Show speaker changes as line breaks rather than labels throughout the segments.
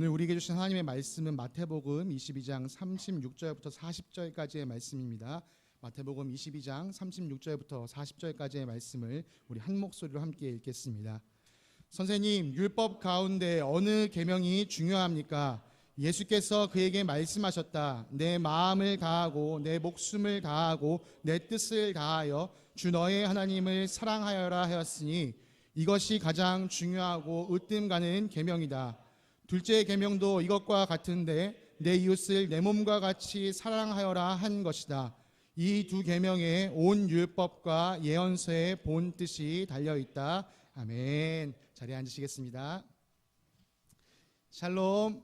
오늘 우리에게 주신 하나님의 말씀은 마태복음 22장 36절부터 40절까지의 말씀입니다. 마태복음 22장 36절부터 40절까지의 말씀을 우리 한 목소리로 함께 읽겠습니다. 선생님, 율법 가운데 어느 계명이 중요합니까? 예수께서 그에게 말씀하셨다. 내 마음을 다하고 내 목숨을 다하고 내 뜻을 다하여 주 너의 하나님을 사랑하여라 하였으니 이것이 가장 중요하고 으뜸 가는 계명이다. 둘째 계명도 이것과 같은데 내 이웃을 내 몸과 같이 사랑하여라 한 것이다. 이 두 계명에 온 율법과 예언서의 본 뜻이 달려 있다. 아멘. 자리에 앉으시겠습니다. 샬롬.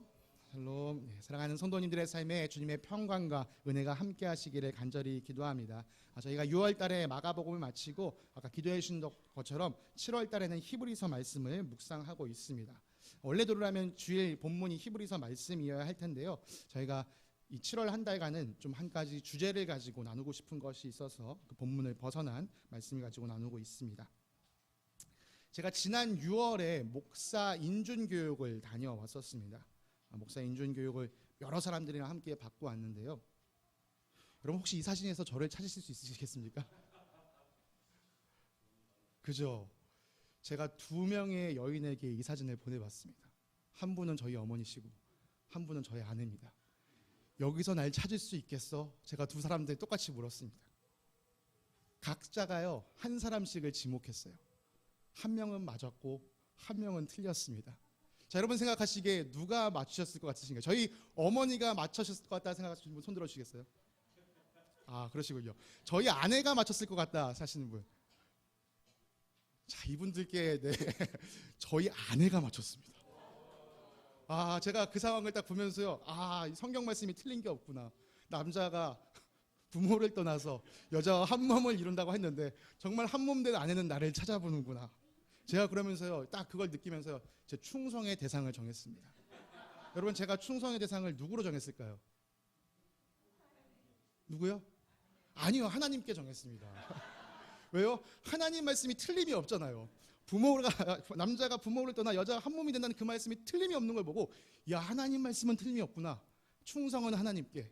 샬롬. 사랑하는 성도님들의 삶에 주님의 평강과 은혜가 함께 하시기를 간절히 기도합니다. 저희가 6월 달에 마가복음을 마치고 아까 기도해 주신 것처럼 7월 달에는 히브리서 말씀을 묵상하고 있습니다. 원래대로라면 주일 본문이 히브리서 말씀이어야 할 텐데요. 저희가 이 7월 한 달간은 좀 한 가지 주제를 가지고 나누고 싶은 것이 있어서 그 본문을 벗어난 말씀을 가지고 나누고 있습니다. 제가 지난 6월에 목사 인준 교육을 다녀왔었습니다. 목사 인준 교육을 여러 사람들이랑 함께 받고 왔는데요. 여러분 혹시 이 사진에서 저를 찾으실 수 있으시겠습니까? 그죠? 제가 2명의 여인에게 이 사진을 보내봤습니다. 한 분은 저희 어머니시고 한 분은 저희 아내입니다. 여기서 날 찾을 수 있겠어? 제가 두 사람들 똑같이 물었습니다. 각자가요 한 사람씩을 지목했어요. 한 명은 맞았고 한 명은 틀렸습니다. 자, 여러분 생각하시기에 누가 맞추셨을 것 같으신가요? 저희 어머니가 맞추셨을 것 같다 생각하시는 분 손 들어주시겠어요? 아, 그러시군요. 저희 아내가 맞췄을 것 같다 하시는 분. 자, 이분들께 저희 아내가 맞췄습니다. 제가 그 상황을 딱 보면서요. 이 성경 말씀이 틀린 게 없구나. 남자가 부모를 떠나서 여자와 한 몸을 이룬다고 했는데 정말 한 몸 된 아내는 나를 찾아보는구나. 제가 그러면서요. 딱 그걸 느끼면서요. 제 충성의 대상을 정했습니다. 여러분 제가 충성의 대상을 누구로 정했을까요? 누구요? 아니요. 하나님께 정했습니다. 왜요? 하나님 말씀이 틀림이 없잖아요. 남자가 부모를 떠나 여자가 한 몸이 된다는 그 말씀이 틀림이 없는 걸 보고 야, 하나님 말씀은 틀림이 없구나. 충성은 하나님께.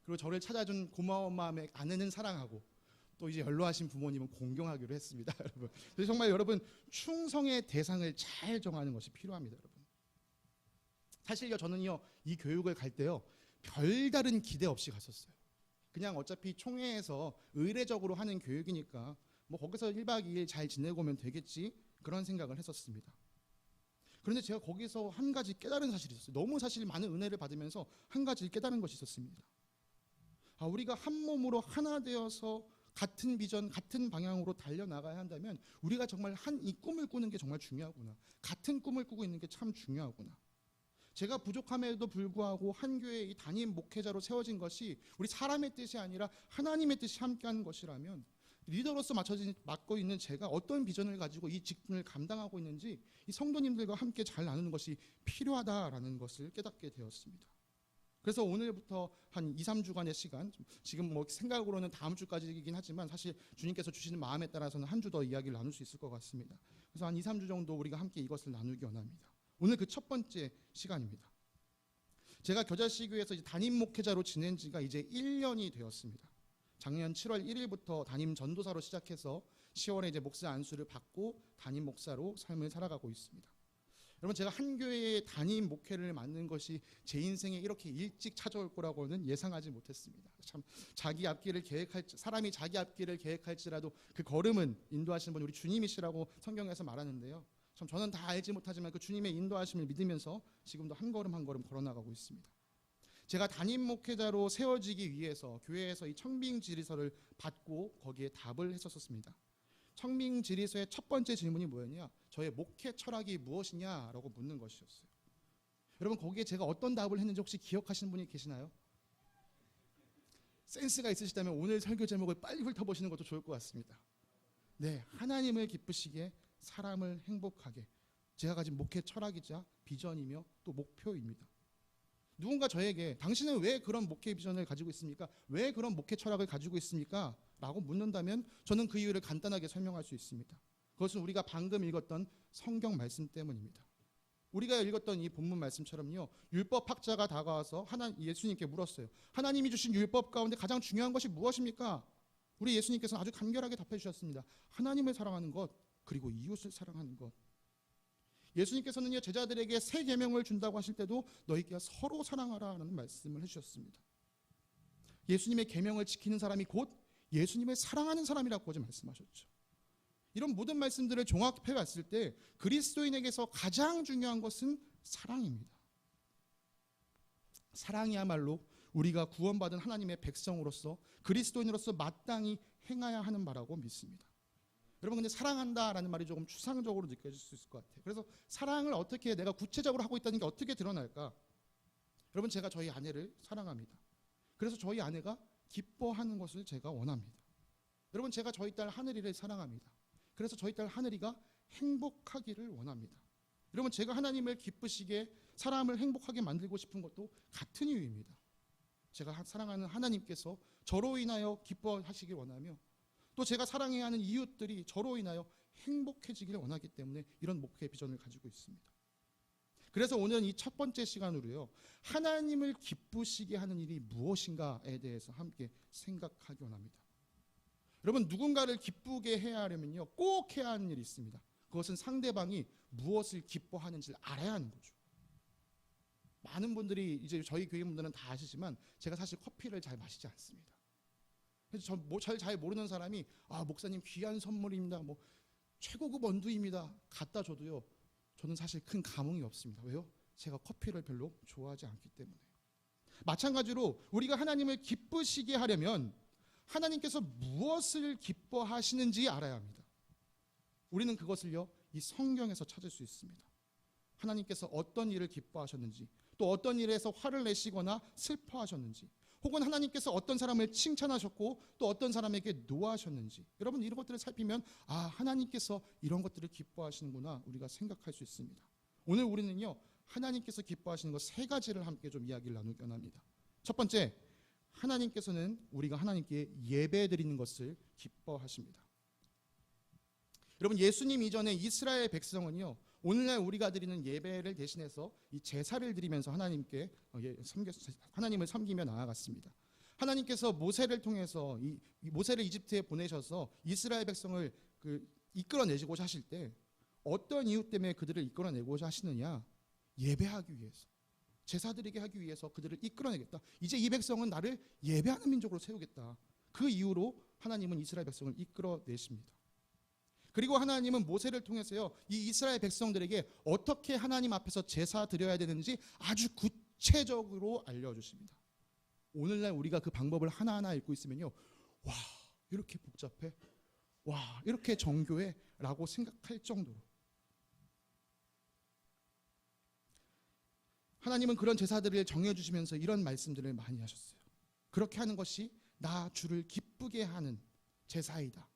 그리고 저를 찾아준 고마운 마음에 아내는 사랑하고 또 이제 연로하신 부모님은 공경하기로 했습니다. 여러분. 그래서 정말 여러분 충성의 대상을 잘 정하는 것이 필요합니다. 여러분. 사실요 저는요 이 교육을 갈 때요 별다른 기대 없이 갔었어요. 그냥 어차피 총회에서 의례적으로 하는 교육이니까 뭐 거기서 1박 2일 잘 지내고 오면 되겠지 그런 생각을 했었습니다. 그런데 제가 거기서 한 가지 깨달은 사실이 있었어요. 너무 사실 많은 은혜를 받으면서 한 가지 깨달은 것이 있었습니다. 우리가 한 몸으로 하나 되어서 같은 비전, 같은 방향으로 달려나가야 한다면 우리가 정말 이 꿈을 꾸는 게 정말 중요하구나. 같은 꿈을 꾸고 있는 게 참 중요하구나. 제가 부족함에도 불구하고 한 교회의 이 담임 목회자로 세워진 것이 우리 사람의 뜻이 아니라 하나님의 뜻이 함께하는 것이라면 리더로서 맡고 있는 제가 어떤 비전을 가지고 이 직분을 감당하고 있는지 이 성도님들과 함께 잘 나누는 것이 필요하다라는 것을 깨닫게 되었습니다. 그래서 오늘부터 한 2, 3주간의 시간, 지금 뭐 생각으로는 다음 주까지이긴 하지만 사실 주님께서 주시는 마음에 따라서는 한 주 더 이야기를 나눌 수 있을 것 같습니다. 그래서 한 2, 3주 정도 우리가 함께 이것을 나누기 원합니다. 오늘 그 첫 번째 시간입니다. 제가 겨자씨교회에서 담임 목회자로 지낸 지가 이제 1년이 되었습니다. 작년 7월 1일부터 담임 전도사로 시작해서 10월에 이제 목사 안수를 받고 담임 목사로 삶을 살아가고 있습니다. 여러분 제가 한 교회의 담임 목회를 맡는 것이 제 인생에 이렇게 일찍 찾아올 거라고는 예상하지 못했습니다. 참 사람이 자기 앞길을 계획할지라도 그 걸음은 인도하시는 분이 우리 주님이시라고 성경에서 말하는데요. 참 저는 다 알지 못하지만 그 주님의 인도하심을 믿으면서 지금도 한 걸음 한 걸음 걸어나가고 있습니다. 제가 담임 목회자로 세워지기 위해서 교회에서 이 청빙질의서를 받고 거기에 답을 했었습니다. 청빙질의서의 첫 번째 질문이 뭐였냐? 저의 목회 철학이 무엇이냐라고 묻는 것이었어요. 여러분 거기에 제가 어떤 답을 했는지 혹시 기억하시는 분이 계시나요? 센스가 있으시다면 오늘 설교 제목을 빨리 훑어보시는 것도 좋을 것 같습니다. 네, 하나님을 기쁘시게 사람을 행복하게. 제가 가진 목회 철학이자 비전이며 또 목표입니다. 누군가 저에게 당신은 왜 그런 목회 비전을 가지고 있습니까? 왜 그런 목회 철학을 가지고 있습니까? 라고 묻는다면 저는 그 이유를 간단하게 설명할 수 있습니다. 그것은 우리가 방금 읽었던 성경 말씀 때문입니다. 우리가 읽었던 이 본문 말씀처럼요, 율법학자가 다가와서 예수님께 물었어요. 하나님이 주신 율법 가운데 가장 중요한 것이 무엇입니까? 우리 예수님께서는 아주 간결하게 답해 주셨습니다. 하나님을 사랑하는 것, 그리고 이웃을 사랑하는 것. 예수님께서는요, 제자들에게 새 계명을 준다고 하실 때도 너희가 서로 사랑하라는 말씀을 해주셨습니다. 예수님의 계명을 지키는 사람이 곧 예수님을 사랑하는 사람이라고 말씀하셨죠. 이런 모든 말씀들을 종합해 봤을 때 그리스도인에게서 가장 중요한 것은 사랑입니다. 사랑이야말로 우리가 구원받은 하나님의 백성으로서 그리스도인으로서 마땅히 행해야 하는 바라고 믿습니다. 여러분, 근데 사랑한다라는 말이 조금 추상적으로 느껴질 수 있을 것 같아요. 그래서 사랑을 어떻게 내가 구체적으로 하고 있다는 게 어떻게 드러날까? 여러분, 제가 저희 아내를 사랑합니다. 그래서 저희 아내가 기뻐하는 것을 제가 원합니다. 여러분, 제가 저희 딸 하늘이를 사랑합니다. 그래서 저희 딸 하늘이가 행복하기를 원합니다. 여러분, 제가 하나님을 기쁘시게 사람을 행복하게 만들고 싶은 것도 같은 이유입니다. 제가 사랑하는 하나님께서 저로 인하여 기뻐하시길 원하며 또 제가 사랑해야 하는 이웃들이 저로 인하여 행복해지기를 원하기 때문에 이런 목회 비전을 가지고 있습니다. 그래서 오늘 이 첫 번째 시간으로요, 하나님을 기쁘시게 하는 일이 무엇인가에 대해서 함께 생각하기 원합니다. 여러분, 누군가를 기쁘게 해야 하려면요, 꼭 해야 하는 일이 있습니다. 그것은 상대방이 무엇을 기뻐하는지를 알아야 하는 거죠. 많은 분들이 이제 저희 교회 분들은 다 아시지만 제가 사실 커피를 잘 마시지 않습니다. 그래서 잘 모르는 사람이 목사님 귀한 선물입니다, 최고급 원두입니다 갖다 줘도요, 저는 사실 큰 감흥이 없습니다. 왜요? 제가 커피를 별로 좋아하지 않기 때문에. 마찬가지로 우리가 하나님을 기쁘시게 하려면 하나님께서 무엇을 기뻐하시는지 알아야 합니다. 우리는 그것을요, 이 성경에서 찾을 수 있습니다. 하나님께서 어떤 일을 기뻐하셨는지, 또 어떤 일에서 화를 내시거나 슬퍼하셨는지, 혹은 하나님께서 어떤 사람을 칭찬하셨고 또 어떤 사람에게 노하셨는지, 여러분, 이런 것들을 살피면 하나님께서 이런 것들을 기뻐하시는구나 우리가 생각할 수 있습니다. 오늘 우리는요, 하나님께서 기뻐하시는 것 세 가지를 함께 좀 이야기를 나누기 원합니다. 첫 번째, 하나님께서는 우리가 하나님께 예배 드리는 것을 기뻐하십니다. 여러분, 예수님 이전에 이스라엘 백성은요, 오늘날 우리가 드리는 예배를 대신해서 이 제사를 드리면서 하나님을 섬기며 나아갔습니다. 하나님께서 모세를 통해서 모세를 이집트에 보내셔서 이스라엘 백성을 이끌어내시고자 하실 때 어떤 이유 때문에 그들을 이끌어내고자 하시느냐? 예배하기 위해서, 제사드리게 하기 위해서 그들을 이끌어내겠다. 이제 이 백성은 나를 예배하는 민족으로 세우겠다. 그 이유로 하나님은 이스라엘 백성을 이끌어내십니다. 그리고 하나님은 모세를 통해서요, 이 이스라엘 백성들에게 어떻게 하나님 앞에서 제사 드려야 되는지 아주 구체적으로 알려주십니다. 오늘날 우리가 그 방법을 하나하나 읽고 있으면요, 와, 이렇게 복잡해? 와, 이렇게 정교해? 라고 생각할 정도로. 하나님은 그런 제사들을 정해주시면서 이런 말씀들을 많이 하셨어요. 그렇게 하는 것이 나 주를 기쁘게 하는 제사이다.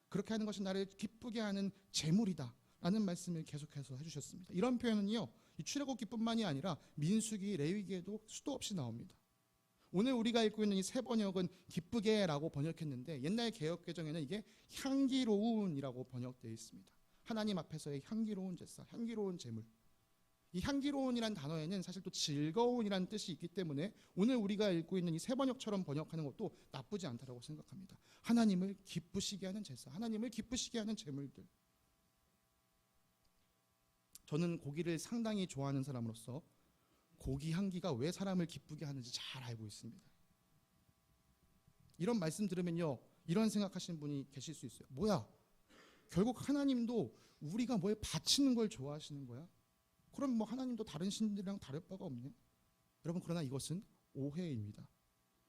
그렇게 하는 것이 나를 기쁘게 하는 제물이다 라는 말씀을 계속해서 해주셨습니다. 이런 표현은요, 이 출애굽기뿐만이 아니라 민수기, 레위기에도 수도 없이 나옵니다. 오늘 우리가 읽고 있는 이 새 번역은 기쁘게 라고 번역했는데 옛날 개역개정에는 이게 향기로운이라고 번역되어 있습니다. 하나님 앞에서의 향기로운 제사, 향기로운 제물. 이 향기로운이라는 단어에는 사실 또 즐거운이라는 뜻이 있기 때문에 오늘 우리가 읽고 있는 이 새 번역처럼 번역하는 것도 나쁘지 않다고 생각합니다. 하나님을 기쁘시게 하는 제사, 하나님을 기쁘시게 하는 제물들. 저는 고기를 상당히 좋아하는 사람으로서 고기 향기가 왜 사람을 기쁘게 하는지 잘 알고 있습니다. 이런 말씀 들으면요, 이런 생각하시는 분이 계실 수 있어요. 뭐야, 결국 하나님도 우리가 뭐에 바치는 걸 좋아하시는 거야? 그럼 하나님도 다른 신들이랑 다를 바가 없네. 여러분, 그러나 이것은 오해입니다.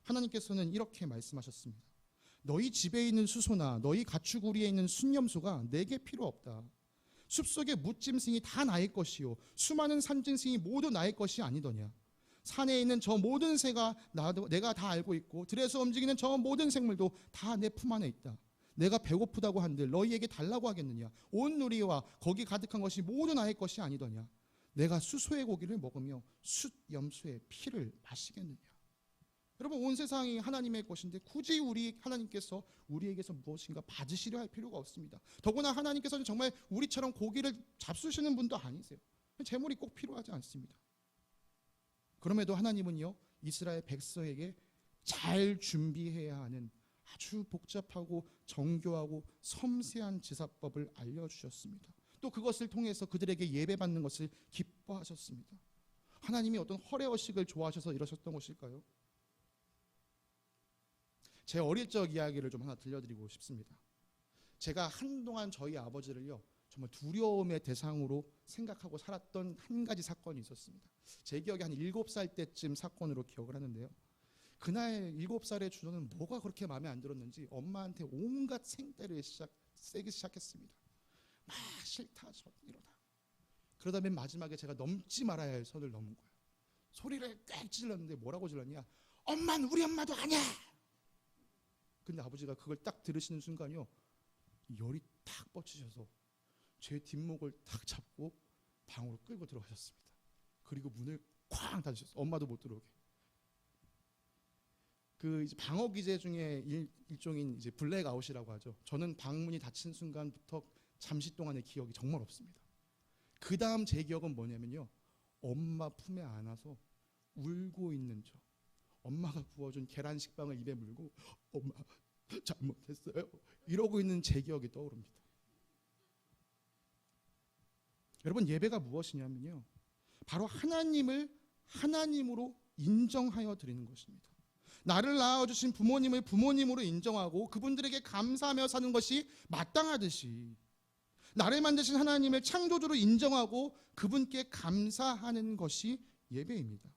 하나님께서는 이렇게 말씀하셨습니다. 너희 집에 있는 수소나 너희 가축우리에 있는 순염소가 내게 필요 없다. 숲속의 뭇짐승이 다 나의 것이요 수많은 산짐승이 모두 나의 것이 아니더냐. 산에 있는 저 모든 새가 내가 다 알고 있고 들에서 움직이는 저 모든 생물도 다 내 품 안에 있다. 내가 배고프다고 한들 너희에게 달라고 하겠느냐. 온 누리와 거기 가득한 것이 모두 나의 것이 아니더냐. 내가 수소의 고기를 먹으며 숫염소의 피를 마시겠느냐. 여러분, 온 세상이 하나님의 것인데 굳이 하나님께서 우리에게서 무엇인가 받으시려 할 필요가 없습니다. 더구나 하나님께서는 정말 우리처럼 고기를 잡수시는 분도 아니세요. 제물이 꼭 필요하지 않습니다. 그럼에도 하나님은요, 이스라엘 백성에게 잘 준비해야 하는 아주 복잡하고 정교하고 섬세한 제사법을 알려주셨습니다. 또 그것을 통해서 그들에게 예배받는 것을 기뻐하셨습니다. 하나님이 어떤 허례허식을 좋아하셔서 이러셨던 것일까요? 제 어릴 적 이야기를 좀 하나 들려드리고 싶습니다. 제가 한동안 저희 아버지를요, 정말 두려움의 대상으로 생각하고 살았던 한 가지 사건이 있었습니다. 제 기억에 한 7살 때쯤 사건으로 기억을 하는데요. 그날 7살의 준호는 뭐가 그렇게 마음에 안 들었는지 엄마한테 온갖 생떼를 세기 시작했습니다. 막 싫다 이러다. 그러다 맨 마지막에 제가 넘지 말아야 할 선을 넘은 거예요. 소리를 꽥 질렀는데 뭐라고 질렀냐? 엄마는 우리 엄마도 아니야. 근데 아버지가 그걸 딱 들으시는 순간요, 열이 탁 뻗치셔서 제 뒷목을 탁 잡고 방으로 끌고 들어가셨습니다. 그리고 문을 쾅 닫으셨어요. 엄마도 못 들어오게. 그 이제 방어 기제 중에 일종인 이제 블랙아웃이라고 하죠. 저는 방문이 닫힌 순간부터 잠시 동안의 기억이 정말 없습니다. 그 다음 제 기억은 뭐냐면요, 엄마 품에 안아서 울고 있는 저, 엄마가 구워준 계란 식빵을 입에 물고 엄마 잘못했어요 이러고 있는 제 기억이 떠오릅니다. 여러분, 예배가 무엇이냐면요, 바로 하나님을 하나님으로 인정하여 드리는 것입니다. 나를 낳아주신 부모님을 부모님으로 인정하고 그분들에게 감사하며 사는 것이 마땅하듯이 나를 만드신 하나님을 창조주로 인정하고 그분께 감사하는 것이 예배입니다.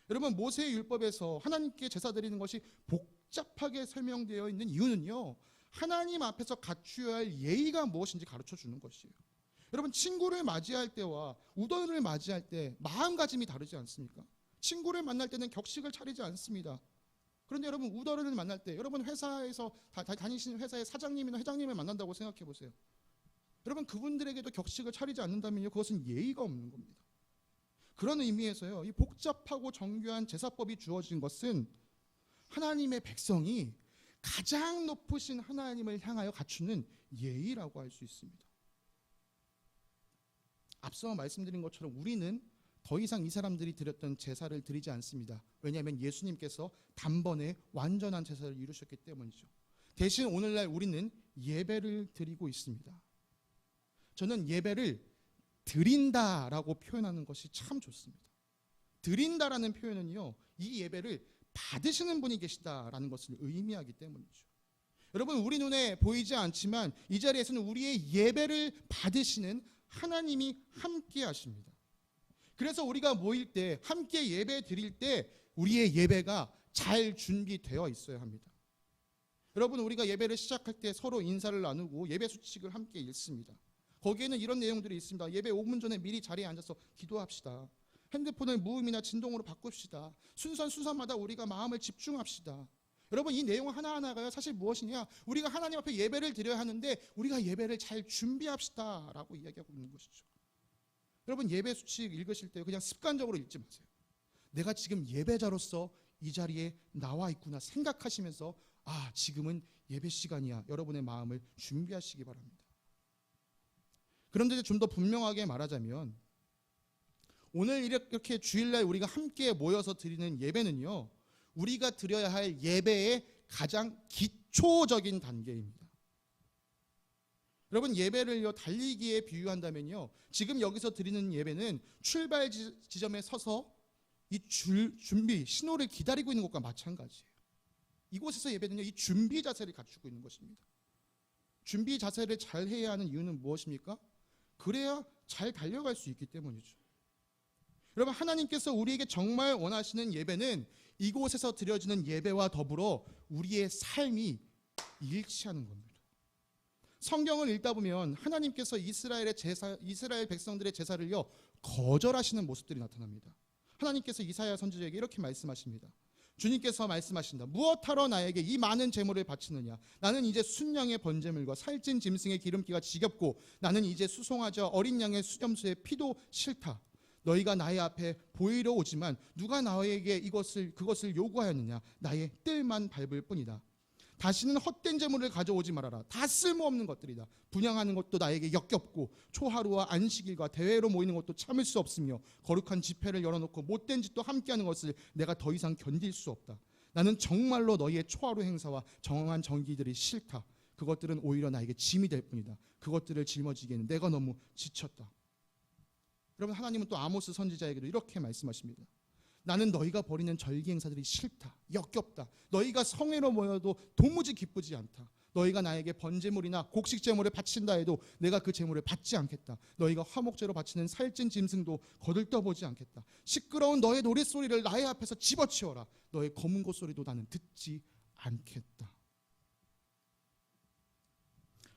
여러분, 모세의 율법에서 하나님께 제사 드리는 것이 복잡하게 설명되어 있는 이유는요, 하나님 앞에서 갖추어야 할 예의가 무엇인지 가르쳐 주는 것이에요. 여러분, 친구를 맞이할 때와 우던을 맞이할 때 마음가짐이 다르지 않습니까? 친구를 만날 때는 격식을 차리지 않습니다. 그런데 여러분, 우던을 만날 때, 여러분 회사에서 다니시는 회사의 사장님이나 회장님을 만난다고 생각해 보세요. 여러분, 그분들에게도 격식을 차리지 않는다면요, 그것은 예의가 없는 겁니다. 그런 의미에서요, 이 복잡하고 정교한 제사법이 주어진 것은 하나님의 백성이 가장 높으신 하나님을 향하여 갖추는 예의라고 할 수 있습니다. 앞서 말씀드린 것처럼 우리는 더 이상 이 사람들이 드렸던 제사를 드리지 않습니다. 왜냐하면 예수님께서 단번에 완전한 제사를 이루셨기 때문이죠. 대신 오늘날 우리는 예배를 드리고 있습니다. 저는 예배를 드린다라고 표현하는 것이 참 좋습니다. 드린다라는 표현은요, 이 예배를 받으시는 분이 계시다라는 것을 의미하기 때문이죠. 여러분, 우리 눈에 보이지 않지만 이 자리에서는 우리의 예배를 받으시는 하나님이 함께 하십니다. 그래서 우리가 모일 때, 함께 예배 드릴 때 우리의 예배가 잘 준비되어 있어야 합니다. 여러분, 우리가 예배를 시작할 때 서로 인사를 나누고 예배 수칙을 함께 읽습니다. 거기에는 이런 내용들이 있습니다. 예배 5분 전에 미리 자리에 앉아서 기도합시다. 핸드폰을 무음이나 진동으로 바꿉시다. 순서마다 우리가 마음을 집중합시다. 여러분, 이 내용 하나하나가요, 사실 무엇이냐, 우리가 하나님 앞에 예배를 드려야 하는데 우리가 예배를 잘 준비합시다 라고 이야기하고 있는 것이죠. 여러분, 예배 수칙 읽으실 때 그냥 습관적으로 읽지 마세요. 내가 지금 예배자로서 이 자리에 나와 있구나 생각하시면서, 아, 지금은 예배 시간이야, 여러분의 마음을 준비하시기 바랍니다. 그런데 좀 더 분명하게 말하자면, 오늘 이렇게 주일날 우리가 함께 모여서 드리는 예배는요, 우리가 드려야 할 예배의 가장 기초적인 단계입니다. 여러분, 예배를요, 달리기에 비유한다면요, 지금 여기서 드리는 예배는 출발 지점에 서서 이 준비 신호를 기다리고 있는 것과 마찬가지예요. 이곳에서 예배는요, 이 준비 자세를 갖추고 있는 것입니다. 준비 자세를 잘 해야 하는 이유는 무엇입니까? 그래야 잘 달려갈 수 있기 때문이죠. 여러분, 하나님께서 우리에게 정말 원하시는 예배는 이곳에서 드려지는 예배와 더불어 우리의 삶이 일치하는 겁니다. 성경을 읽다 보면 하나님께서 이스라엘 백성들의 제사를요, 거절하시는 모습들이 나타납니다. 하나님께서 이사야 선지자에게 이렇게 말씀하십니다. 주님께서 말씀하신다. 무엇하러 나에게 이 많은 제물을 바치느냐? 나는 이제 순양의 번제물과 살찐 짐승의 기름기가 지겹고 나는 이제 수송아지와 어린 양의 수염수의 피도 싫다. 너희가 나의 앞에 보이러 오지만 누가 나에게 그것을 요구하였느냐? 나의 뜰만 밟을 뿐이다. 다시는 헛된 재물을 가져오지 말아라. 다 쓸모없는 것들이다. 분향하는 것도 나에게 역겹고 초하루와 안식일과 대회로 모이는 것도 참을 수 없으며 거룩한 집회를 열어놓고 못된 짓도 함께하는 것을 내가 더 이상 견딜 수 없다. 나는 정말로 너희의 초하루 행사와 정황한 정기들이 싫다. 그것들은 오히려 나에게 짐이 될 뿐이다. 그것들을 짊어지기에는 내가 너무 지쳤다. 여러분, 하나님은 또 아모스 선지자에게도 이렇게 말씀하십니다. 나는 너희가 벌이는 절기 행사들이 싫다. 역겹다. 너희가 성회로 모여도 도무지 기쁘지 않다. 너희가 나에게 번제물이나 곡식 제물을 바친다 해도 내가 그 제물을 받지 않겠다. 너희가 화목제로 바치는 살찐 짐승도 거들떠보지 않겠다. 시끄러운 너의 노랫소리를 나의 앞에서 집어치워라. 너의 검은 고소리도 나는 듣지 않겠다.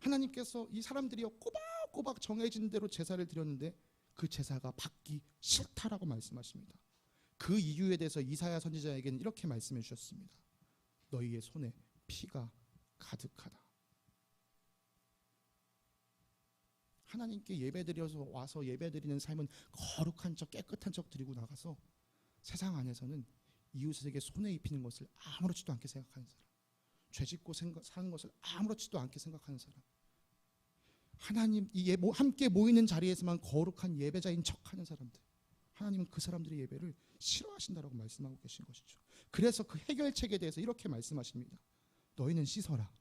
하나님께서 이 사람들이 꼬박꼬박 정해진 대로 제사를 드렸는데 그 제사가 받기 싫다라고 말씀하십니다. 그 이유에 대해서 이사야 선지자에게는 이렇게 말씀해 주셨습니다. 너희의 손에 피가 가득하다. 하나님께 예배드려서 와서 예배드리는 삶은 거룩한 척 깨끗한 척 드리고 나가서 세상 안에서는 이웃에게 손에 입히는 것을 아무렇지도 않게 생각하는 사람, 죄짓고 사는 것을 아무렇지도 않게 생각하는 사람, 하나님 함께 모이는 자리에서만 거룩한 예배자인 척하는 사람들, 하나님은 그 사람들의 예배를 싫어하신다라고 말씀하고 계신 것이죠. 그래서 그 해결책에 대해서 이렇게 말씀하십니다. 너희는 씻어라.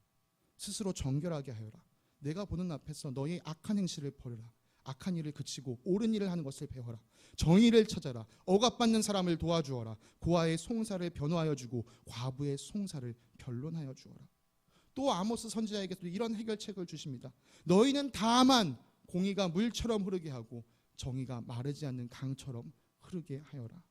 스스로 정결하게 하여라. 내가 보는 앞에서 너희의 악한 행실을 버려라. 악한 일을 그치고 옳은 일을 하는 것을 배워라. 정의를 찾아라. 억압받는 사람을 도와주어라. 고아의 송사를 변호하여 주고 과부의 송사를 변론하여 주어라. 또 아모스 선지자에게도 이런 해결책을 주십니다. 너희는 다만 공의가 물처럼 흐르게 하고 정의가 마르지 않는 강처럼 흐르게 하여라.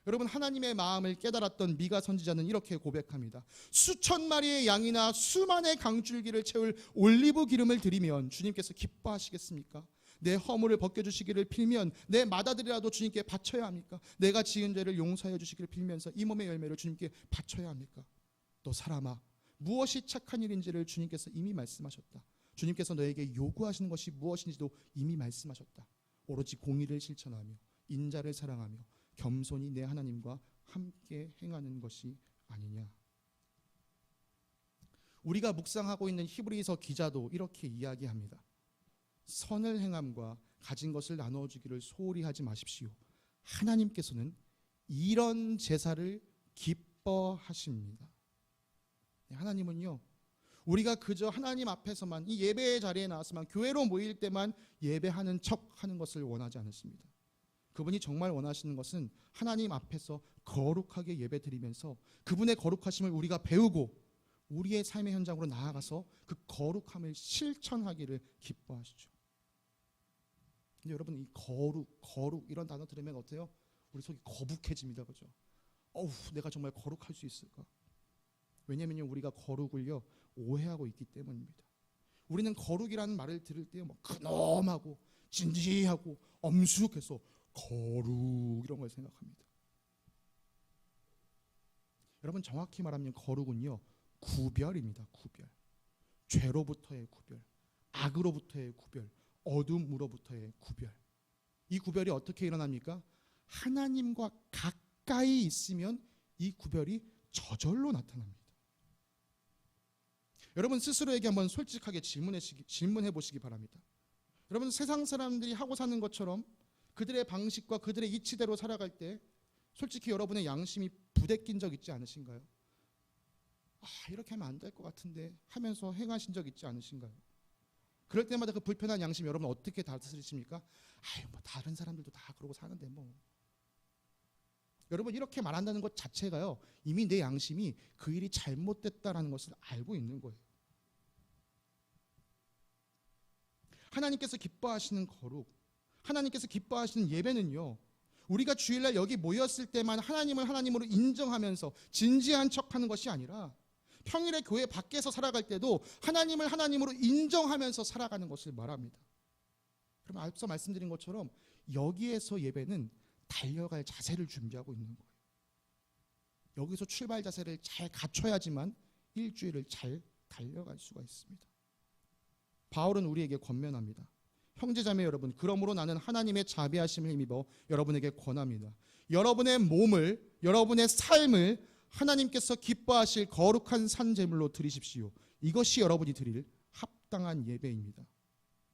여러분, 하나님의 마음을 깨달았던 미가 선지자는 이렇게 고백합니다. 수천 마리의 양이나 수만의 강줄기를 채울 올리브 기름을 드리면 주님께서 기뻐하시겠습니까? 내 허물을 벗겨주시기를 빌면 내 맏아들이라도 주님께 바쳐야 합니까? 내가 지은 죄를 용서해 주시기를 빌면서 이 몸의 열매를 주님께 바쳐야 합니까? 너 사람아, 무엇이 착한 일인지를 주님께서 이미 말씀하셨다. 주님께서 너에게 요구하시는 것이 무엇인지도 이미 말씀하셨다. 오로지 공의를 실천하며 인자를 사랑하며 겸손히 내 하나님과 함께 행하는 것이 아니냐. 우리가 묵상하고 있는 히브리서 기자도 이렇게 이야기합니다. 선을 행함과 가진 것을 나눠주기를 소홀히 하지 마십시오. 하나님께서는 이런 제사를 기뻐하십니다. 하나님은요, 우리가 그저 하나님 앞에서만 이 예배의 자리에 나와서만 교회로 모일 때만 예배하는 척하는 것을 원하지 않으십니다. 그분이 정말 원하시는 것은 하나님 앞에서 거룩하게 예배드리면서 그분의 거룩하심을 우리가 배우고 우리의 삶의 현장으로 나아가서 그 거룩함을 실천하기를 기뻐하시죠. 근데 여러분, 이 거룩 이런 단어 들으면 어때요? 우리 속이 거북해집니다. 그죠? 내가 정말 거룩할 수 있을까? 왜냐면요, 우리가 거룩을요 오해하고 있기 때문입니다. 우리는 거룩이라는 말을 들을 때 뭐 근엄하고 진지하고 엄숙해서 거룩 이런 걸 생각합니다. 여러분, 정확히 말하면 거룩은요 구별입니다. 구별. 죄로부터의 구별, 악으로부터의 구별, 어둠으로부터의 구별. 이 구별이 어떻게 일어납니까? 하나님과 가까이 있으면 이 구별이 저절로 나타납니다. 여러분, 스스로에게 한번 솔직하게 질문해 보시기 바랍니다. 여러분, 세상 사람들이 하고 사는 것처럼 그들의 방식과 그들의 이치대로 살아갈 때 솔직히 여러분의 양심이 부대낀 적 있지 않으신가요? 이렇게 하면 안 될 것 같은데 하면서 행하신 적 있지 않으신가요? 그럴 때마다 그 불편한 양심 여러분 어떻게 다스리십니까? 뭐 다른 사람들도 다 그러고 사는데 뭐. 여러분, 이렇게 말한다는 것 자체가요 이미 내 양심이 그 일이 잘못됐다라는 것을 알고 있는 거예요. 하나님께서 기뻐하시는 거룩, 하나님께서 기뻐하시는 예배는요, 우리가 주일날 여기 모였을 때만 하나님을 하나님으로 인정하면서 진지한 척하는 것이 아니라 평일에 교회 밖에서 살아갈 때도 하나님을 하나님으로 인정하면서 살아가는 것을 말합니다. 그럼 앞서 말씀드린 것처럼 여기에서 예배는 달려갈 자세를 준비하고 있는 거예요. 여기서 출발 자세를 잘 갖춰야지만 일주일을 잘 달려갈 수가 있습니다. 바울은 우리에게 권면합니다. 형제자매 여러분, 그러므로 나는 하나님의 자비하심을 힘입어 여러분에게 권합니다. 여러분의 몸을, 여러분의 삶을 하나님께서 기뻐하실 거룩한 산 제물로 드리십시오. 이것이 여러분이 드릴 합당한 예배입니다.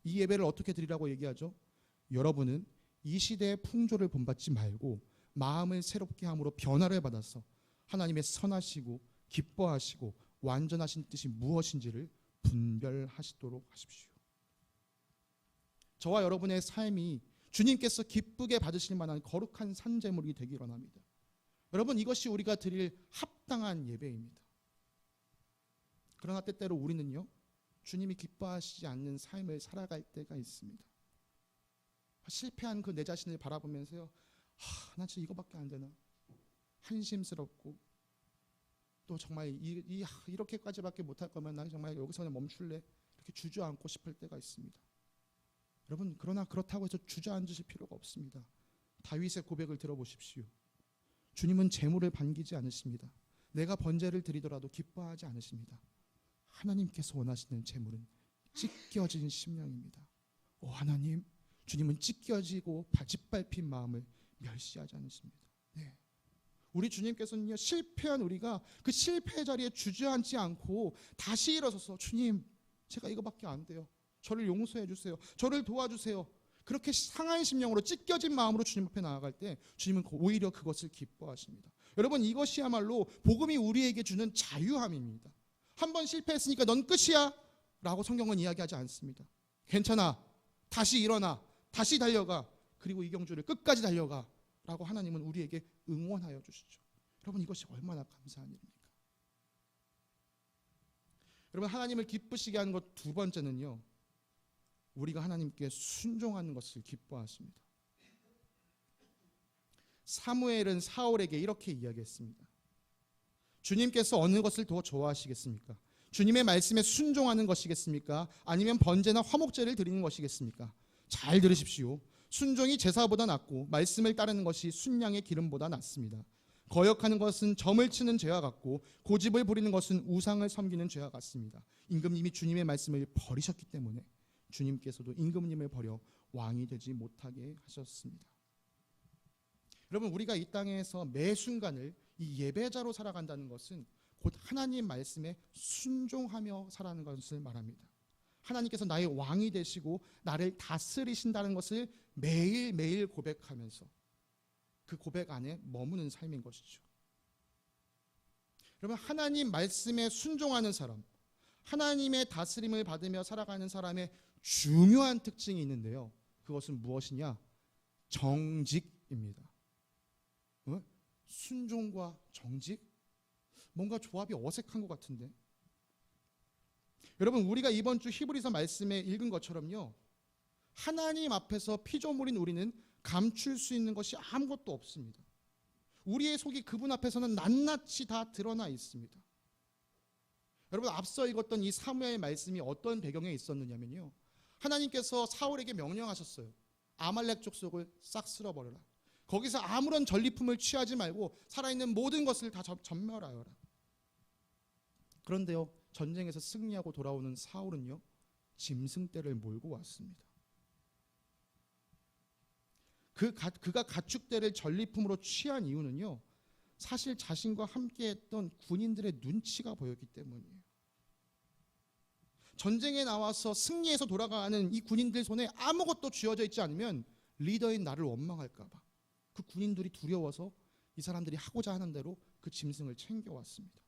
이 예배를 어떻게 드리라고 얘기하죠? 여러분은 이 시대의 풍조를 본받지 말고 마음을 새롭게 함으로 변화를 받아서 하나님의 선하시고 기뻐하시고 완전하신 뜻이 무엇인지를 분별하시도록 하십시오. 저와 여러분의 삶이 주님께서 기쁘게 받으실 만한 거룩한 산제물이 되기 원합니다. 여러분, 이것이 우리가 드릴 합당한 예배입니다. 그러나 때때로 우리는요, 주님이 기뻐하시지 않는 삶을 살아갈 때가 있습니다. 실패한 그 내 자신을 바라보면서요, 나 진짜 이거밖에 안 되나? 한심스럽고, 또 정말 이렇게까지밖에 못할 거면 난 정말 여기서는 멈출래, 이렇게 주저앉고 싶을 때가 있습니다. 여러분, 그러나 그렇다고 해서 주저앉으실 필요가 없습니다. 다윗의 고백을 들어보십시오. 주님은 재물을 반기지 않으십니다. 내가 번제를 드리더라도 기뻐하지 않으십니다. 하나님께서 원하시는 재물은 찢겨진 심령입니다. 오 하나님, 주님은 찢겨지고 짓밟힌 마음을 멸시하지 않으십니다. 네. 우리 주님께서는요, 실패한 우리가 그 실패의 자리에 주저앉지 않고 다시 일어서서 주님, 제가 이거밖에 안 돼요. 저를 용서해 주세요. 저를 도와주세요. 그렇게 상한 심령으로 찢겨진 마음으로 주님 앞에 나아갈 때 주님은 오히려 그것을 기뻐하십니다. 여러분, 이것이야말로 복음이 우리에게 주는 자유함입니다. 한번 실패했으니까 넌 끝이야 라고 성경은 이야기하지 않습니다. 괜찮아, 다시 일어나, 다시 달려가, 그리고 이경주를 끝까지 달려가 라고 하나님은 우리에게 응원하여 주시죠. 여러분, 이것이 얼마나 감사한 일입니까? 여러분, 하나님을 기쁘시게 하는 것 두 번째는요, 우리가 하나님께 순종하는 것을 기뻐하십니다. 사무엘은 사울에게 이렇게 이야기했습니다. 주님께서 어느 것을 더 좋아하시겠습니까? 주님의 말씀에 순종하는 것이겠습니까? 아니면 번제나 화목제를 드리는 것이겠습니까? 잘 들으십시오. 순종이 제사보다 낫고 말씀을 따르는 것이 순양의 기름보다 낫습니다. 거역하는 것은 점을 치는 죄와 같고 고집을 부리는 것은 우상을 섬기는 죄와 같습니다. 임금님이 주님의 말씀을 버리셨기 때문에 주님께서도 임금님을 버려 왕이 되지 못하게 하셨습니다. 여러분, 우리가 이 땅에서 매 순간을 이 예배자로 살아간다는 것은 곧 하나님 말씀에 순종하며 살아가는 것을 말합니다. 하나님께서 나의 왕이 되시고 나를 다스리신다는 것을 매일매일 고백하면서 그 고백 안에 머무는 삶인 것이죠. 여러분, 하나님 말씀에 순종하는 사람, 하나님의 다스림을 받으며 살아가는 사람의 중요한 특징이 있는데요, 그것은 무엇이냐? 정직입니다. 순종과 정직? 뭔가 조합이 어색한 것 같은데. 여러분, 우리가 이번 주 히브리서 말씀에 읽은 것처럼요, 하나님 앞에서 피조물인 우리는 감출 수 있는 것이 아무것도 없습니다. 우리의 속이 그분 앞에서는 낱낱이 다 드러나 있습니다. 여러분, 앞서 읽었던 이 사무엘 말씀이 어떤 배경에 있었느냐면요, 하나님께서 사울에게 명령하셨어요. 아말렉 족속을 싹 쓸어버려라. 거기서 아무런 전리품을 취하지 말고 살아있는 모든 것을 다 전멸하여라. 그런데요, 전쟁에서 승리하고 돌아오는 사울은요, 짐승떼를 몰고 왔습니다. 그가 가축떼를 전리품으로 취한 이유는요, 사실 자신과 함께했던 군인들의 눈치가 보였기 때문이에요. 전쟁에 나와서 승리해서 돌아가는 이 군인들 손에 아무것도 쥐어져 있지 않으면 리더인 나를 원망할까 봐 그 군인들이 두려워서 이 사람들이 하고자 하는 대로 그 짐승을 챙겨왔습니다.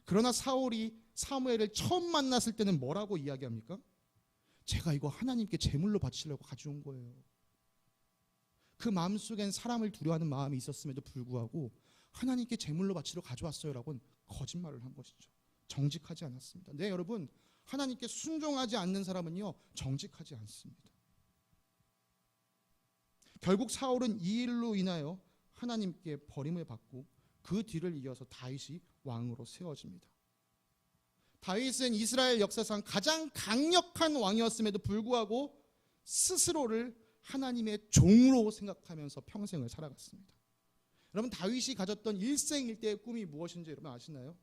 그러나 사울이 사무엘을 처음 만났을 때는 뭐라고 이야기합니까? 제가 이거 하나님께 제물로 바치려고 가져온 거예요. 그 마음속엔 사람을 두려워하는 마음이 있었음에도 불구하고 하나님께 제물로 바치러 가져왔어요 라고는 거짓말을 한 것이죠. 정직하지 않았습니다. 네, 여러분, 하나님께 순종하지 않는 사람은요, 정직하지 않습니다. 결국 사울은 이 일로 인하여 하나님께 버림을 받고 그 뒤를 이어서 다윗이 왕으로 세워집니다. 다윗은 이스라엘 역사상 가장 강력한 왕이었음에도 불구하고 스스로를 하나님의 종으로 생각하면서 평생을 살아갔습니다. 여러분, 다윗이 가졌던 일생일대의 꿈이 무엇인지 여러분 아시나요?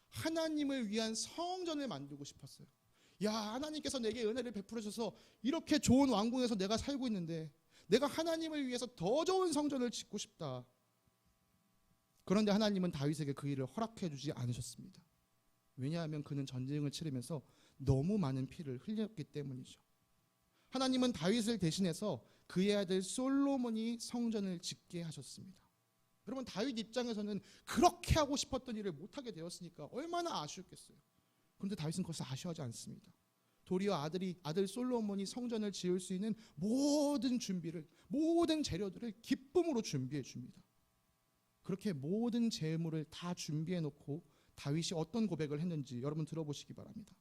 하나님을 위한 성전을 만들고 싶었어요. 야, 하나님께서 내게 은혜를 베풀어 주셔서 이렇게 좋은 왕궁에서 내가 살고 있는데 내가 하나님을 위해서 더 좋은 성전을 짓고 싶다. 그런데 하나님은 다윗에게 그 일을 허락해 주지 않으셨습니다. 왜냐하면 그는 전쟁을 치르면서 너무 많은 피를 흘렸기 때문이죠. 하나님은 다윗을 대신해서 그의 아들 솔로몬이 성전을 짓게 하셨습니다. 여러분, 다윗 입장에서는 그렇게 하고 싶었던 일을 못하게 되었으니까 얼마나 아쉬웠겠어요. 그런데 다윗은 그것을 아쉬워하지 않습니다. 도리어 아들 솔로몬이 성전을 지을 수 있는 모든 준비를, 모든 재료들을 기쁨으로 준비해 줍니다. 그렇게 모든 재물을 다 준비해 놓고 다윗이 어떤 고백을 했는지 여러분 들어보시기 바랍니다.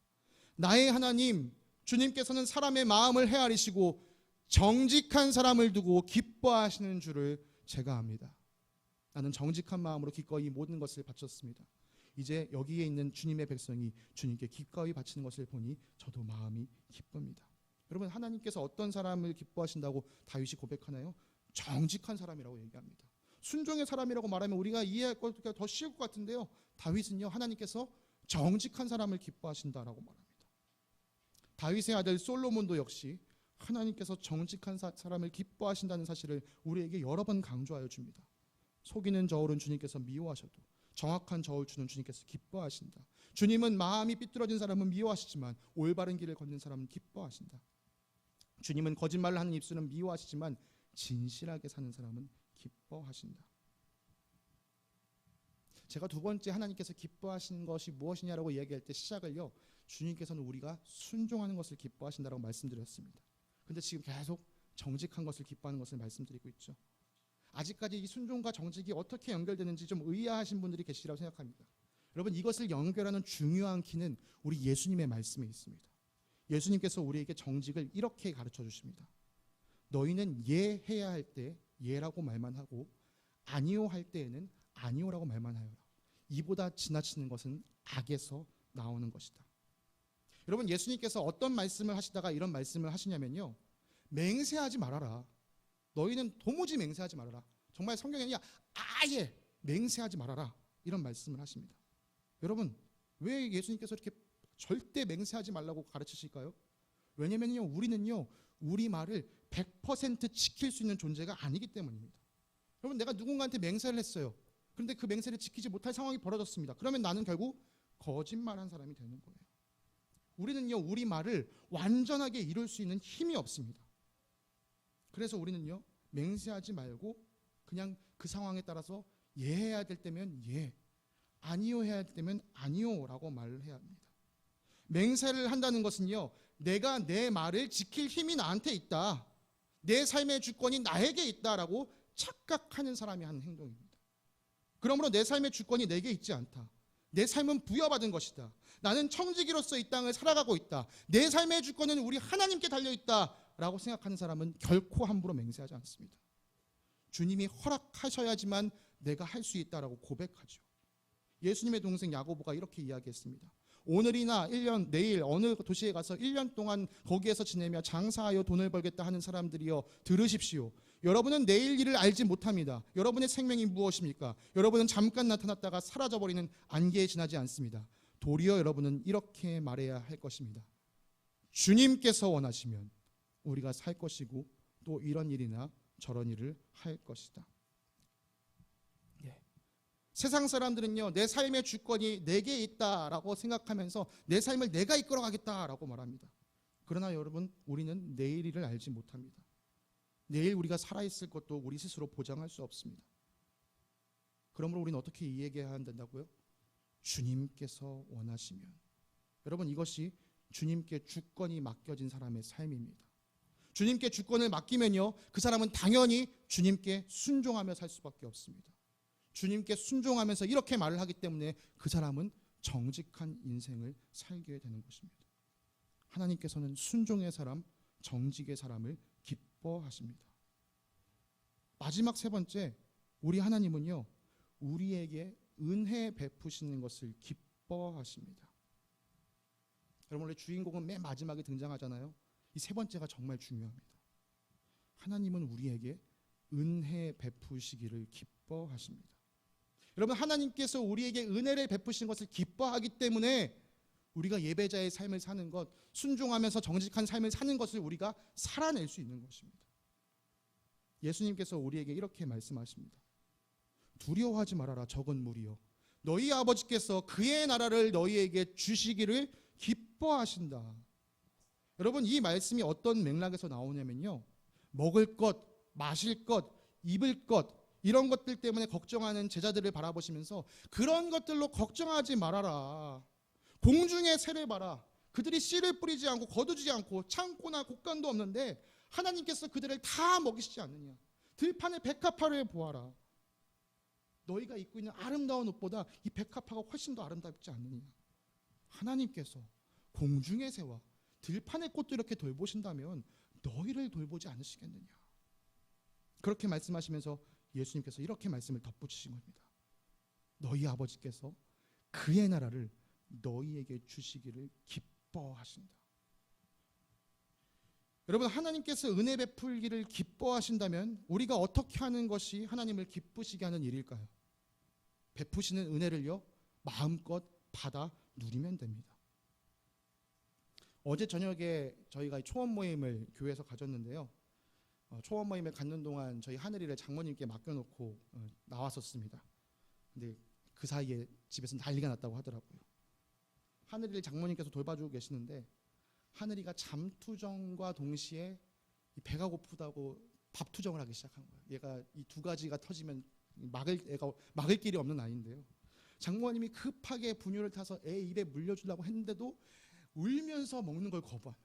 나의 하나님, 주님께서는 사람의 마음을 헤아리시고 정직한 사람을 두고 기뻐하시는 줄을 제가 압니다. 나는 정직한 마음으로 기꺼이 모든 것을 바쳤습니다. 이제 여기에 있는 주님의 백성이 주님께 기꺼이 바치는 것을 보니 저도 마음이 기쁩니다. 여러분, 하나님께서 어떤 사람을 기뻐하신다고 다윗이 고백하나요? 정직한 사람이라고 얘기합니다. 순종의 사람이라고 말하면 우리가 이해할 것도 더 쉬울 것 같은데요, 다윗은요, 하나님께서 정직한 사람을 기뻐하신다라고 말합니다. 다윗의 아들 솔로몬도 역시 하나님께서 정직한 사람을 기뻐하신다는 사실을 우리에게 여러 번 강조하여 줍니다. 속이는 저울은 주님께서 미워하셔도 정확한 저울 주는 주님께서 기뻐하신다. 주님은 마음이 삐뚤어진 사람은 미워하시지만 올바른 길을 걷는 사람은 기뻐하신다. 주님은 거짓말을 하는 입술은 미워하시지만 진실하게 사는 사람은 기뻐하신다. 제가 두 번째 하나님께서 기뻐하시는 것이 무엇이냐라고 이야기할 때 시작을요, 주님께서는 우리가 순종하는 것을 기뻐하신다라고 말씀드렸습니다. 근데 지금 계속 정직한 것을 기뻐하는 것을 말씀드리고 있죠. 아직까지 이 순종과 정직이 어떻게 연결되는지 좀 의아하신 분들이 계시리라고 생각합니다. 여러분, 이것을 연결하는 중요한 키는 우리 예수님의 말씀에 있습니다. 예수님께서 우리에게 정직을 이렇게 가르쳐 주십니다. 너희는 예 해야 할 때 예라고 말만 하고 아니요 할 때에는 아니요라고 말만 하여라. 이보다 지나치는 것은 악에서 나오는 것이다. 여러분, 예수님께서 어떤 말씀을 하시다가 이런 말씀을 하시냐면요, 맹세하지 말아라. 너희는 도무지 맹세하지 말아라. 정말 성경에는 아예 맹세하지 말아라, 이런 말씀을 하십니다. 여러분, 왜 예수님께서 이렇게 절대 맹세하지 말라고 가르치실까요? 왜냐면요, 우리는요, 우리 말을 100% 지킬 수 있는 존재가 아니기 때문입니다. 여러분, 내가 누군가한테 맹세를 했어요. 그런데 그 맹세를 지키지 못할 상황이 벌어졌습니다. 그러면 나는 결국 거짓말한 사람이 되는 거예요. 우리는요, 우리 말을 완전하게 이룰 수 있는 힘이 없습니다. 그래서 우리는요, 맹세하지 말고 그냥 그 상황에 따라서 예 해야 될 때면 예, 아니요 해야 될 때면 아니요라고 말을 해야 합니다. 맹세를 한다는 것은요, 내가 내 말을 지킬 힘이 나한테 있다, 내 삶의 주권이 나에게 있다라고 착각하는 사람이 하는 행동입니다. 그러므로 내 삶의 주권이 내게 있지 않다, 내 삶은 부여받은 것이다, 나는 청지기로서 이 땅을 살아가고 있다, 내 삶의 주권은 우리 하나님께 달려있다 라고 생각하는 사람은 결코 함부로 맹세하지 않습니다. 주님이 허락하셔야지만 내가 할 수 있다라고 고백하죠. 예수님의 동생 야고보가 이렇게 이야기했습니다. 오늘이나 1년, 내일 어느 도시에 가서 1년 동안 거기에서 지내며 장사하여 돈을 벌겠다 하는 사람들이여 들으십시오. 여러분은 내일 일을 알지 못합니다. 여러분의 생명이 무엇입니까? 여러분은 잠깐 나타났다가 사라져버리는 안개에 지나지 않습니다. 도리어 여러분은 이렇게 말해야 할 것입니다. 주님께서 원하시면 우리가 살 것이고 또 이런 일이나 저런 일을 할 것이다. 세상 사람들은요, 내 삶의 주권이 내게 있다라고 생각하면서 내 삶을 내가 이끌어가겠다라고 말합니다. 그러나 여러분, 우리는 내일 일을 알지 못합니다. 내일 우리가 살아있을 것도 우리 스스로 보장할 수 없습니다. 그러므로 우리는 어떻게 이해해야 한다고요? 주님께서 원하시면. 여러분, 이것이 주님께 주권이 맡겨진 사람의 삶입니다. 주님께 주권을 맡기면요, 그 사람은 당연히 주님께 순종하며 살 수밖에 없습니다. 주님께 순종하면서 이렇게 말을 하기 때문에 그 사람은 정직한 인생을 살게 되는 것입니다. 하나님께서는 순종의 사람, 정직의 사람을 기뻐하십니다. 마지막 세 번째, 우리 하나님은요, 우리에게 은혜 베푸시는 것을 기뻐하십니다. 여러분, 원래 주인공은 맨 마지막에 등장하잖아요. 이 세 번째가 정말 중요합니다. 하나님은 우리에게 은혜 베푸시기를 기뻐하십니다. 여러분, 하나님께서 우리에게 은혜를 베푸신 것을 기뻐하기 때문에 우리가 예배자의 삶을 사는 것, 순종하면서 정직한 삶을 사는 것을 우리가 살아낼 수 있는 것입니다. 예수님께서 우리에게 이렇게 말씀하십니다. 두려워하지 말아라. 적은 무리여. 너희 아버지께서 그의 나라를 너희에게 주시기를 기뻐하신다. 여러분, 이 말씀이 어떤 맥락에서 나오냐면요, 먹을 것, 마실 것, 입을 것, 이런 것들 때문에 걱정하는 제자들을 바라보시면서 그런 것들로 걱정하지 말아라. 공중의 새를 봐라. 그들이 씨를 뿌리지 않고 거두지 않고 창고나 곡간도 없는데 하나님께서 그들을 다 먹이시지 않느냐. 들판의 백합화를 보아라. 너희가 입고 있는 아름다운 옷보다 이 백합화가 훨씬 더 아름답지 않느냐. 하나님께서 공중의 새와 들판의 꽃도 이렇게 돌보신다면 너희를 돌보지 않으시겠느냐. 그렇게 말씀하시면서 예수님께서 이렇게 말씀을 덧붙이신 겁니다. 너희 아버지께서 그의 나라를 너희에게 주시기를 기뻐하신다. 여러분, 하나님께서 은혜 베풀기를 기뻐하신다면 우리가 어떻게 하는 것이 하나님을 기쁘시게 하는 일일까요? 베푸시는 은혜를요, 마음껏 받아 누리면 됩니다. 어제 저녁에 저희가 초원 모임을 교회에서 가졌는데요, 초원 모임을 갖는 동안 저희 하늘이를 장모님께 맡겨놓고 나왔었습니다. 근데 그 사이에 집에서 난리가 났다고 하더라고요. 하늘이를 장모님께서 돌봐주고 계시는데 하늘이가 잠투정과 동시에 배가 고프다고 밥투정을 하기 시작한 거예요. 얘가 이 두 가지가 터지면 막을 길이 없는 아이인데요. 장모님이 급하게 분유를 타서 애 입에 물려주려고 했는데도 울면서 먹는 걸 거부하는.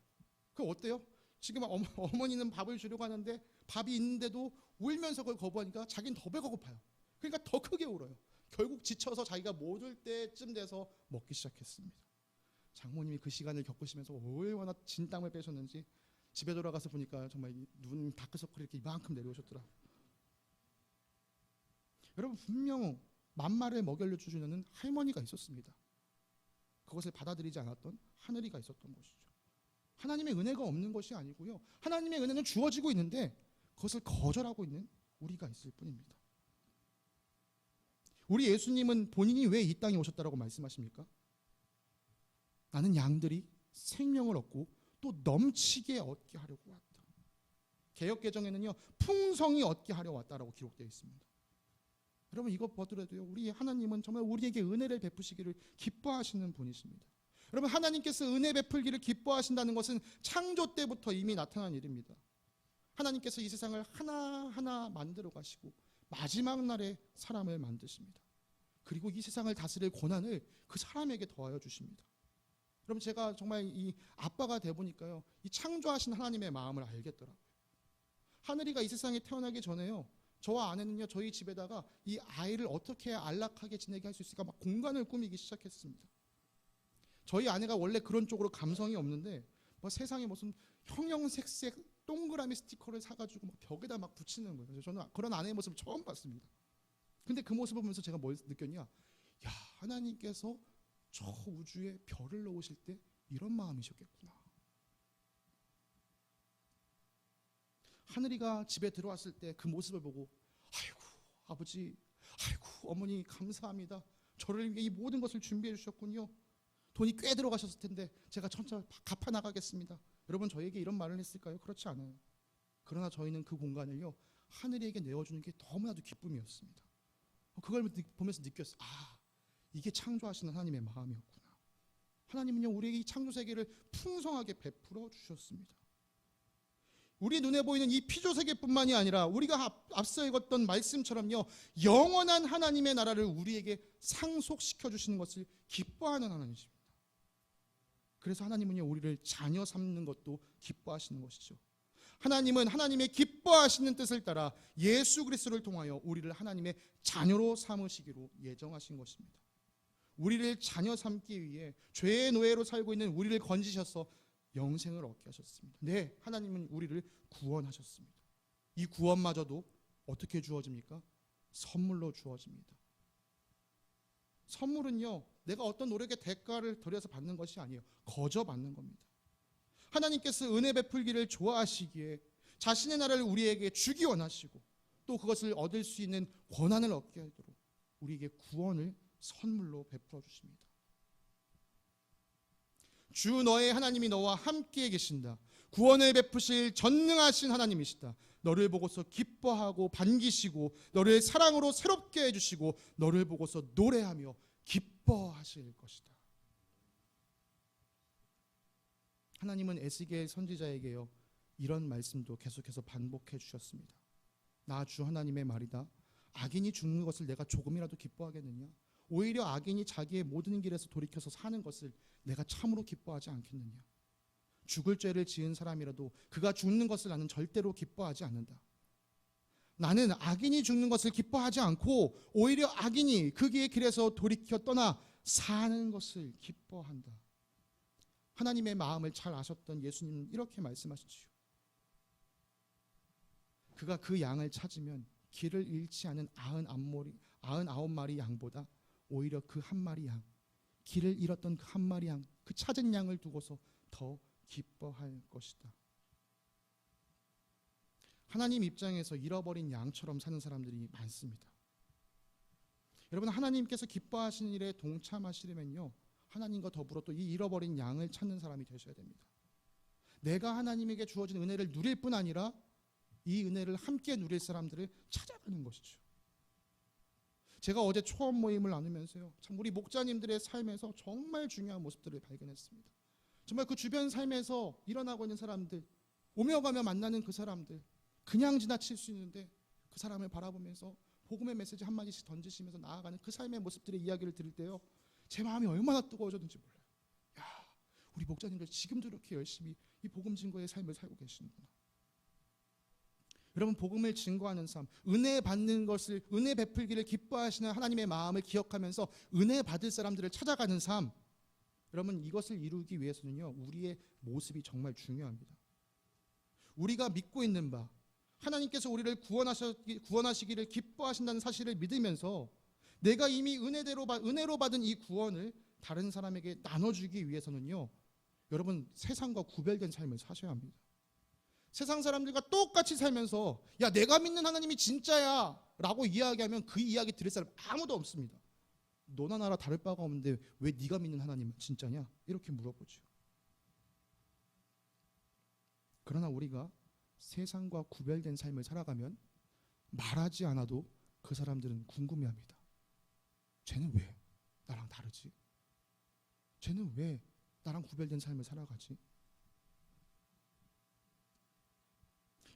그 어때요? 지금 어머니는 밥을 주려고 하는데 밥이 있는데도 울면서 그걸 거부하니까 자기는 더 배가 고파요. 그러니까 더 크게 울어요. 결국 지쳐서 자기가 못 올 때쯤 돼서 먹기 시작했습니다. 장모님이 그 시간을 겪으시면서 얼마나 진땀을 빼셨는지 집에 돌아가서 보니까 정말 눈 다크서클이 이렇게 이만큼 내려오셨더라. 여러분, 분명 만마를 먹여 주시는 할머니가 있었습니다. 그것을 받아들이지 않았던 하늘이가 있었던 것이죠. 하나님의 은혜가 없는 것이 아니고요, 하나님의 은혜는 주어지고 있는데 그것을 거절하고 있는 우리가 있을 뿐입니다. 우리 예수님은 본인이 왜 이 땅에 오셨다라고 말씀하십니까? 나는 양들이 생명을 얻고 또 넘치게 얻게 하려고 왔다. 개역개정에는요, 풍성히 얻게 하려 왔다라고 기록되어 있습니다. 여러분, 이것 보더라도요, 우리 하나님은 정말 우리에게 은혜를 베푸시기를 기뻐하시는 분이십니다. 여러분, 하나님께서 은혜 베풀기를 기뻐하신다는 것은 창조 때부터 이미 나타난 일입니다. 하나님께서 이 세상을 하나하나 만들어 가시고 마지막 날에 사람을 만드십니다. 그리고 이 세상을 다스릴 권한을 그 사람에게 더하여 주십니다. 여러분, 제가 정말 이 아빠가 돼 보니까요, 이 창조하신 하나님의 마음을 알겠더라고요. 하늘이가 이 세상에 태어나기 전에요, 저와 아내는요, 저희 집에다가 이 아이를 어떻게 안락하게 지내게 할 수 있을까 막 공간을 꾸미기 시작했습니다. 저희 아내가 원래 그런 쪽으로 감성이 없는데 뭐 세상에 무슨 형형색색 동그라미 스티커를 사가지고 막 벽에다 막 붙이는 거예요. 그래서 저는 그런 아내의 모습을 처음 봤습니다. 근데 그 모습을 보면서 제가 뭘 느꼈냐? 야, 하나님께서 저 우주에 별을 넣으실 때 이런 마음이셨겠구나. 하늘이가 집에 들어왔을 때 그 모습을 보고, 아이고 아버지, 아이고 어머니, 감사합니다. 저를 위해 이 모든 것을 준비해 주셨군요. 돈이 꽤 들어가셨을 텐데 제가 천천히 갚아 나가겠습니다. 여러분, 저에게 이런 말을 했을까요? 그렇지 않아요. 그러나 저희는 그 공간을요, 하늘에게 내어주는 게 너무나도 기쁨이었습니다. 그걸 보면서 느꼈어요. 아, 이게 창조하시는 하나님의 마음이었구나. 하나님은요, 우리에게 이 창조 세계를 풍성하게 베풀어 주셨습니다. 우리 눈에 보이는 이 피조 세계뿐만이 아니라 우리가 앞서 읽었던 말씀처럼요, 영원한 하나님의 나라를 우리에게 상속시켜 주시는 것을 기뻐하는 하나님이십니다. 그래서 하나님은요, 우리를 자녀 삼는 것도 기뻐하시는 것이죠. 하나님은 하나님의 기뻐하시는 뜻을 따라 예수 그리스도를 통하여 우리를 하나님의 자녀로 삼으시기로 예정하신 것입니다. 우리를 자녀 삼기 위해 죄의 노예로 살고 있는 우리를 건지셔서 영생을 얻게 하셨습니다. 네, 하나님은 우리를 구원하셨습니다. 이 구원마저도 어떻게 주어집니까? 선물로 주어집니다. 선물은요, 내가 어떤 노력의 대가를 들여서 받는 것이 아니에요. 거저 받는 겁니다. 하나님께서 은혜 베풀기를 좋아하시기에 자신의 나라를 우리에게 주기 원하시고 또 그것을 얻을 수 있는 권한을 얻게 하도록 우리에게 구원을 선물로 베풀어 주십니다. 주 너의 하나님이 너와 함께 계신다. 구원을 베푸실 전능하신 하나님이시다. 너를 보고서 기뻐하고 반기시고 너를 사랑으로 새롭게 해주시고 너를 보고서 노래하며 기뻐하실 것이다. 하나님은 에스겔 선지자에게요 이런 말씀도 계속해서 반복해 주셨습니다. 나 주 하나님의 말이다. 악인이 죽는 것을 내가 조금이라도 기뻐하겠느냐? 오히려 악인이 자기의 모든 길에서 돌이켜서 사는 것을 내가 참으로 기뻐하지 않겠느냐? 죽을 죄를 지은 사람이라도 그가 죽는 것을 나는 절대로 기뻐하지 않는다. 나는 악인이 죽는 것을 기뻐하지 않고 오히려 악인이 그의 길에서 돌이켜 떠나 사는 것을 기뻐한다. 하나님의 마음을 잘 아셨던 예수님은 이렇게 말씀하시지요. 그가 그 양을 찾으면 길을 잃지 않은 99마리 양보다 오히려 그 한 마리 양, 길을 잃었던 그 한 마리 양, 그 찾은 양을 두고서 더 기뻐할 것이다. 하나님 입장에서 잃어버린 양처럼 사는 사람들이 많습니다. 여러분, 하나님께서 기뻐하시는 일에 동참하시려면요 하나님과 더불어 또 이 잃어버린 양을 찾는 사람이 되셔야 됩니다. 내가 하나님에게 주어진 은혜를 누릴 뿐 아니라 이 은혜를 함께 누릴 사람들을 찾아가는 것이죠. 제가 어제 초원 모임을 나누면서요 참 우리 목자님들의 삶에서 정말 중요한 모습들을 발견했습니다. 정말 그 주변 삶에서 일어나고 있는 사람들, 오며 가며 만나는 그 사람들, 그냥 지나칠 수 있는데 그 사람을 바라보면서 복음의 메시지 한마디씩 던지시면서 나아가는 그 삶의 모습들의 이야기를 들을 때요 제 마음이 얼마나 뜨거워졌는지 몰라요. 야, 우리 목자님들 지금도 이렇게 열심히 이 복음 증거의 삶을 살고 계시는구나. 여러분, 복음을 증거하는 삶, 은혜 받는 것을, 은혜 베풀기를 기뻐하시는 하나님의 마음을 기억하면서 은혜 받을 사람들을 찾아가는 삶, 여러분 이것을 이루기 위해서는요 우리의 모습이 정말 중요합니다. 우리가 믿고 있는 바, 하나님께서 우리를 구원하시기를 기뻐하신다는 사실을 믿으면서 내가 이미 은혜로 받은 이 구원을 다른 사람에게 나눠주기 위해서는요 여러분 세상과 구별된 삶을 사셔야 합니다. 세상 사람들과 똑같이 살면서 야 내가 믿는 하나님이 진짜야 라고 이야기하면 그 이야기 들을 사람 아무도 없습니다. 너나 나라 다를 바가 없는데 왜 네가 믿는 하나님은 진짜냐? 이렇게 물어보죠. 그러나 우리가 세상과 구별된 삶을 살아가면 말하지 않아도 그 사람들은 궁금해합니다. 쟤는 왜 나랑 다르지? 쟤는 왜 나랑 구별된 삶을 살아가지?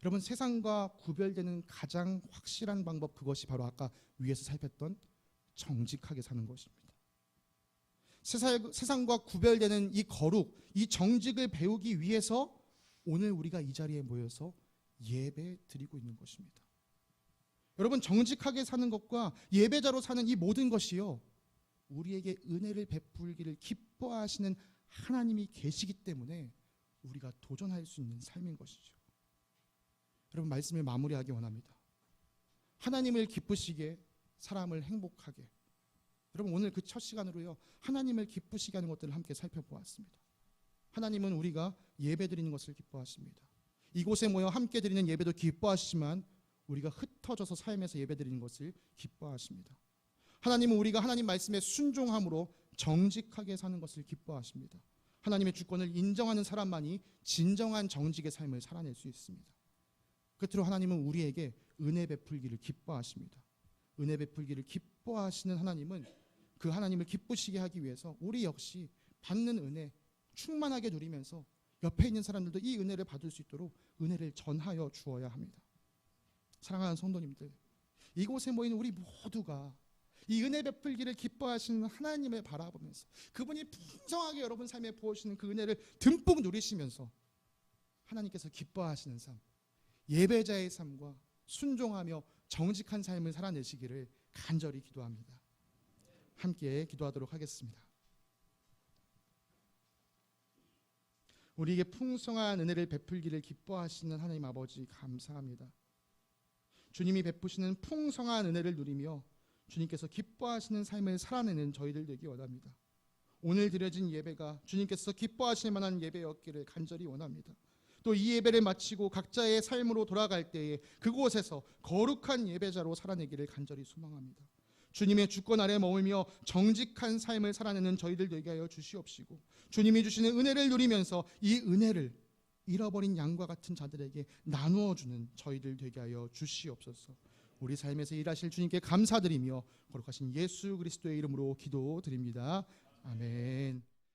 여러분, 세상과 구별되는 가장 확실한 방법, 그것이 바로 아까 위에서 살폈던 정직하게 사는 것입니다. 세상과 구별되는 이 거룩, 이 정직을 배우기 위해서 오늘 우리가 이 자리에 모여서 예배 드리고 있는 것입니다. 여러분, 정직하게 사는 것과 예배자로 사는 이 모든 것이요 우리에게 은혜를 베풀기를 기뻐하시는 하나님이 계시기 때문에 우리가 도전할 수 있는 삶인 것이죠. 여러분, 말씀을 마무리하기 원합니다. 하나님을 기쁘시게, 사람을 행복하게. 여러분, 오늘 그 첫 시간으로요 하나님을 기쁘시게 하는 것들을 함께 살펴보았습니다. 하나님은 우리가 예배 드리는 것을 기뻐하십니다. 이곳에 모여 함께 드리는 예배도 기뻐하시지만 우리가 흩어져서 삶에서 예배 드리는 것을 기뻐하십니다. 하나님은 우리가 하나님 말씀에 순종함으로 정직하게 사는 것을 기뻐하십니다. 하나님의 주권을 인정하는 사람만이 진정한 정직의 삶을 살아낼 수 있습니다. 끝으로 하나님은 우리에게 은혜 베풀기를 기뻐하십니다. 은혜 베풀기를 기뻐하시는 하나님은 그 하나님을 기쁘시게 하기 위해서 우리 역시 받는 은혜 충만하게 누리면서 옆에 있는 사람들도 이 은혜를 받을 수 있도록 은혜를 전하여 주어야 합니다. 사랑하는 성도님들, 이곳에 모인 우리 모두가 이 은혜 베풀기를 기뻐하시는 하나님을 바라보면서 그분이 풍성하게 여러분 삶에 부어주시는 그 은혜를 듬뿍 누리시면서 하나님께서 기뻐하시는 삶, 예배자의 삶과 순종하며 정직한 삶을 살아내시기를 간절히 기도합니다. 함께 기도하도록 하겠습니다. 우리에게 풍성한 은혜를 베풀기를 기뻐하시는 하나님 아버지, 감사합니다. 주님이 베푸시는 풍성한 은혜를 누리며 주님께서 기뻐하시는 삶을 살아내는 저희들 되기 원합니다. 오늘 드려진 예배가 주님께서 기뻐하실 만한 예배였기를 간절히 원합니다. 또 이 예배를 마치고 각자의 삶으로 돌아갈 때에 그곳에서 거룩한 예배자로 살아내기를 간절히 소망합니다. 주님의 주권 아래 머물며 정직한 삶을 살아내는 저희들 되게 하여 주시옵시고 주님이 주시는 은혜를 누리면서 이 은혜를 잃어버린 양과 같은 자들에게 나누어 주는 저희들 되게 하여 주시옵소서. 우리 삶에서 일하실 주님께 감사드리며 거룩하신 예수 그리스도의 이름으로 기도드립니다. 아멘.